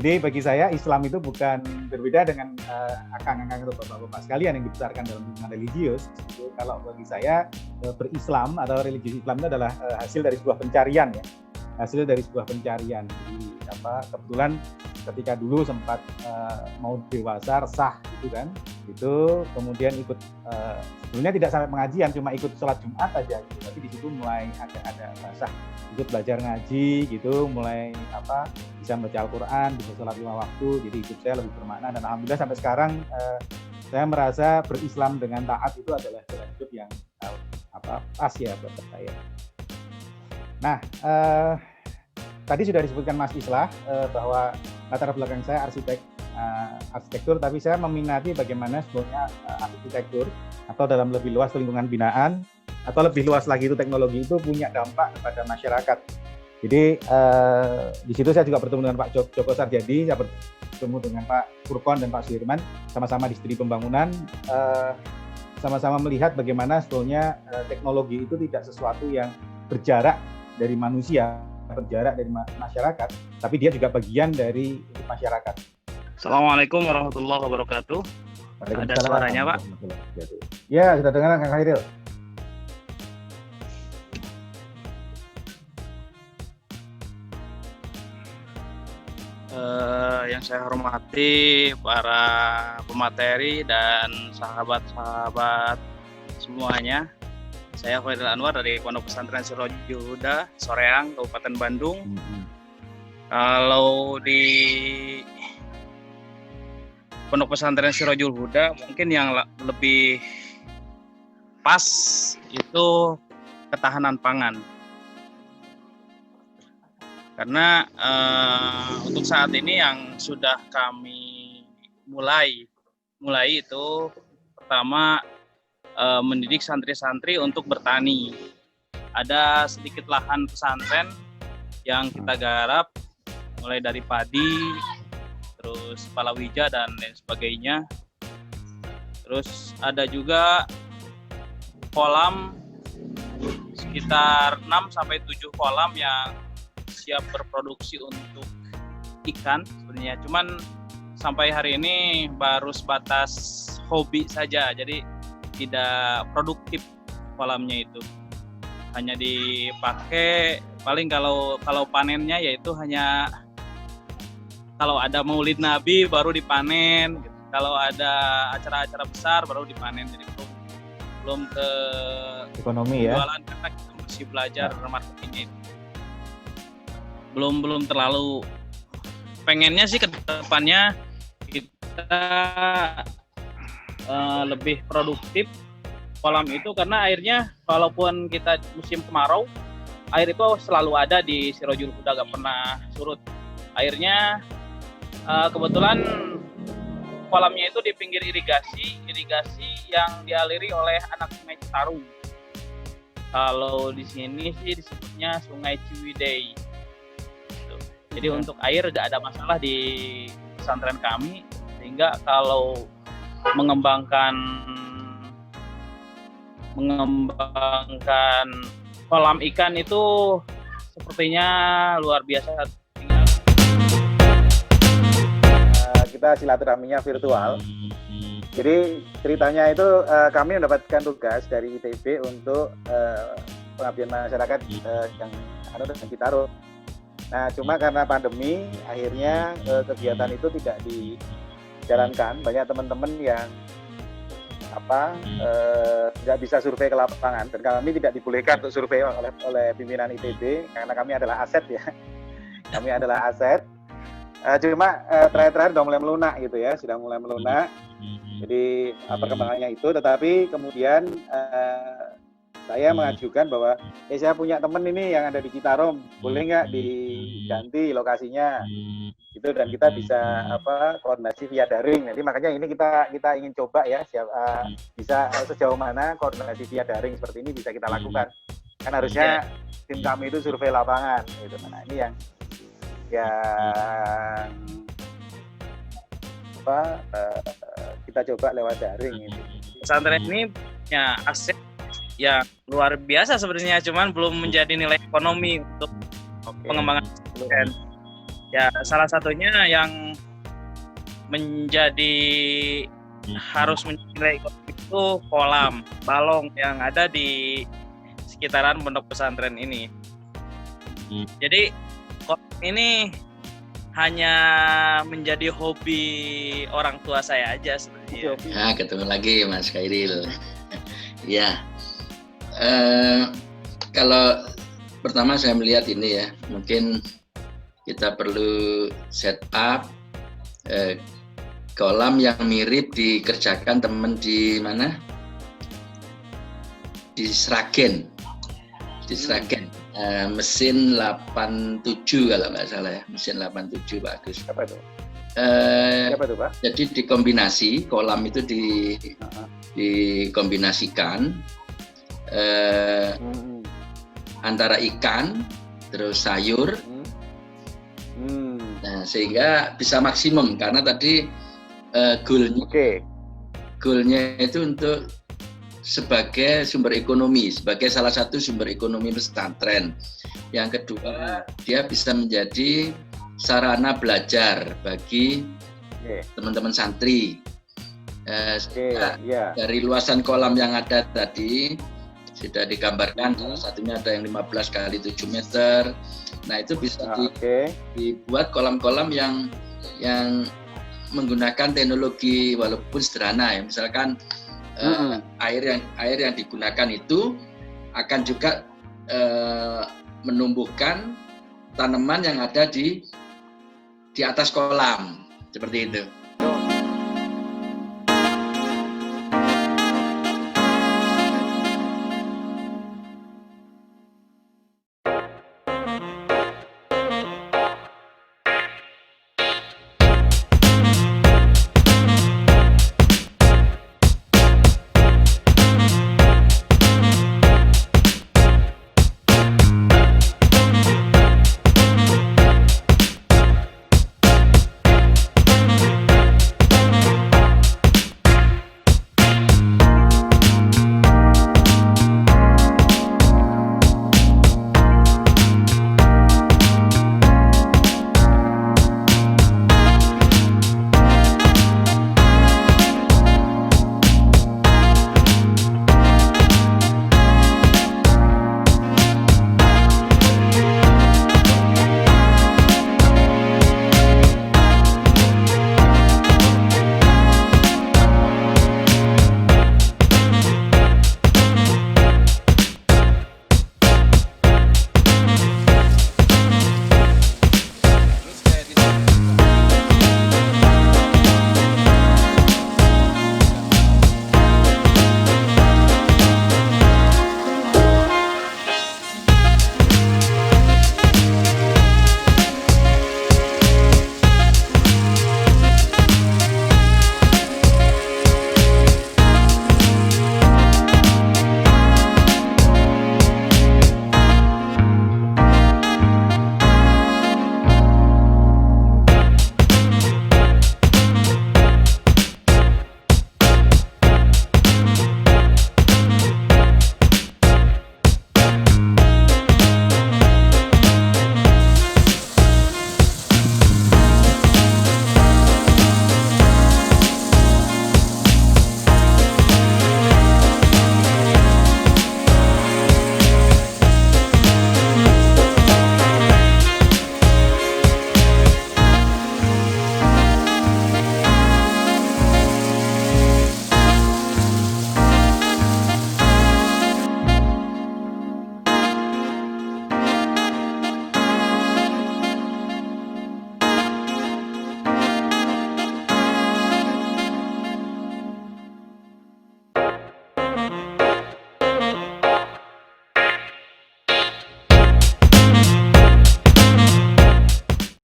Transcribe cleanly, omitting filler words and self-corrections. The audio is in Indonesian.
Jadi bagi saya Islam itu bukan berbeda dengan akang-akang atau bapak-bapak sekalian yang dibesarkan dalam lingkungan religius. Itu kalau bagi saya berislam atau religius Islam itu adalah hasil dari sebuah pencarian ya, hasil dari sebuah pencarian. Jadi kebetulan ketika dulu sempat mau dewasa resah gitu kan, itu kemudian ikut sebenarnya tidak sampai pengajian, cuma ikut sholat Jumat aja gitu. Tapi di situ mulai ada basah, ikut belajar ngaji gitu, mulai bisa membaca Al-Quran, bisa sholat 5 waktu, jadi hidup saya lebih bermakna. Dan alhamdulillah sampai sekarang saya merasa berislam dengan taat itu adalah jalan hidup yang pas ya buat saya. Nah, tadi sudah disebutkan Mas Islah bahwa latar belakang saya arsitektur, tapi saya meminati bagaimana sebetulnya arsitektur atau dalam lebih luas lingkungan binaan atau lebih luas lagi itu teknologi itu punya dampak kepada masyarakat. Jadi di situ saya juga bertemu dengan Pak Joko Sarjadi, saya bertemu dengan Pak Furqon dan Pak Sudirman, sama-sama di studi pembangunan, sama-sama melihat bagaimana sebetulnya teknologi itu tidak sesuatu yang berjarak dari manusia, berjarak dari masyarakat, tapi dia juga bagian dari masyarakat. Assalamualaikum warahmatullahi wabarakatuh. Ada suaranya, Pak? Ya, sudah dengar Kang Khairil. Yang saya hormati para pemateri dan sahabat-sahabat semuanya. Saya Khairil Anwar dari Pondok Pesantren Sirajul Huda, Soreang, Kabupaten Bandung. Kalau di Pondok Pesantren Sirajul Huda mungkin yang lebih pas itu ketahanan pangan. Karena untuk saat ini yang sudah kami mulai itu pertama mendidik santri-santri untuk bertani. Ada sedikit lahan pesantren yang kita garap mulai dari padi, terus palawija dan lain sebagainya. Terus ada juga kolam sekitar 6-7 kolam yang siap berproduksi untuk ikan sebenarnya. Cuman sampai hari ini baru sebatas hobi saja, jadi tidak produktif kolamnya itu. Hanya dipakai paling kalau panennya yaitu hanya kalau ada Maulid Nabi baru dipanen gitu. Kalau ada acara-acara besar baru dipanen, jadi belum ke ekonomi ya. Jualan karena kita masih belajar marketingnya itu. Belum terlalu, pengennya sih ke depannya kita lebih produktif kolam itu, karena airnya walaupun kita musim kemarau air itu selalu ada di Sirajul Huda, gak pernah surut airnya. Kebetulan kolamnya itu di pinggir irigasi yang dialiri oleh anak Sungai Citarum. Kalau di sini sih disebutnya Sungai Ciwidey. Jadi untuk air tidak ada masalah di pesantren kami, sehingga kalau mengembangkan kolam ikan itu sepertinya luar biasa. Kita silaturahminya virtual. Jadi ceritanya itu kami mendapatkan tugas dari ITB untuk pengabdian masyarakat yang ada di Citarum. Nah, cuma karena pandemi, akhirnya kegiatan itu tidak dijalankan. Banyak teman-teman yang nggak bisa survei ke lapangan, dan kami tidak dibolehkan untuk survei oleh pimpinan ITB karena kami adalah aset ya. Kami adalah aset. Cuma terakhir sudah mulai melunak gitu ya, sudah mulai melunak. Jadi perkembangannya itu, tetapi kemudian saya mengajukan bahwa saya punya teman ini yang ada di Citarum, boleh nggak diganti lokasinya gitu, dan kita bisa koordinasi via daring. Jadi makanya ini kita ingin coba ya, bisa sejauh mana koordinasi via daring seperti ini bisa kita lakukan. Kan harusnya tim kami itu survei lapangan gitu. Nah, ini yang kita coba lewat daring itu. Pesantren ini punya aset ya luar biasa sebenarnya, cuman belum menjadi nilai ekonomi untuk pengembangan pesantren. Ya, salah satunya yang menjadi harus menilai itu kolam balong yang ada di sekitaran pondok pesantren ini. Jadi kolam ini hanya menjadi hobi orang tua saya aja sebenarnya. Nah, ketemu lagi Mas Khairil. Ya, kalau pertama saya melihat ini ya, mungkin kita perlu set up kolam yang mirip dikerjakan teman di mana? Di Sragen. Di Sragen. Mesin 87 kalau nggak salah ya, mesin 87 bagus. Apa itu? Apa itu, Pak? Jadi dikombinasi, kolam itu dikombinasikan antara ikan, terus sayur. Nah, sehingga bisa maksimum karena tadi goalnya itu untuk sebagai sumber ekonomi, sebagai salah satu sumber ekonomi pesantren. Yang kedua, dia bisa menjadi sarana belajar bagi teman-teman santri. Dari luasan kolam yang ada tadi sudah digambarkan, salah satunya ada yang 15 kali 7 meter. Nah, itu bisa dibuat kolam-kolam yang menggunakan teknologi walaupun sederhana ya. Misalkan air yang digunakan itu akan juga menumbuhkan tanaman yang ada di atas kolam, seperti itu.